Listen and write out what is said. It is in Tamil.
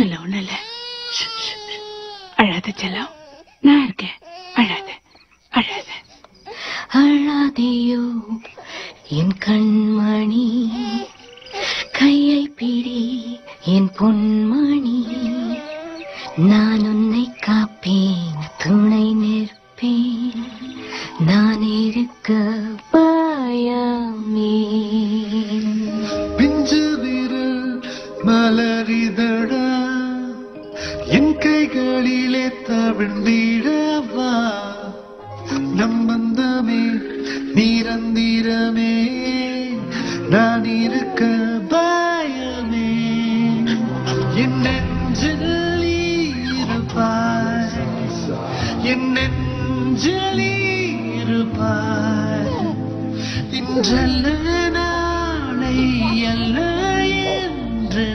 ஒண்ணும் இல்ல. அழாத செல்லம், நான் இருக்கேன். அழாத அழாத. அழாதேயோ என் கண்மணி, கையை பிடி என் பொன்மணி, நான் உன்னை காப்பேன், துணை நிற்பேன், நான் இருக்க பயமே. பிஞ்சு விரல் மலரிதழா என் கைகளிலே தவிழ்ந்திடவா, நம்பந்தமே நிரந்திரமே, நான் இருக்க பயமே. என் நெஞ்சில் இருப்பாய், என் நெஞ்சில் இருப்பாய், இன்றல்ல நாளை அல்ல என்று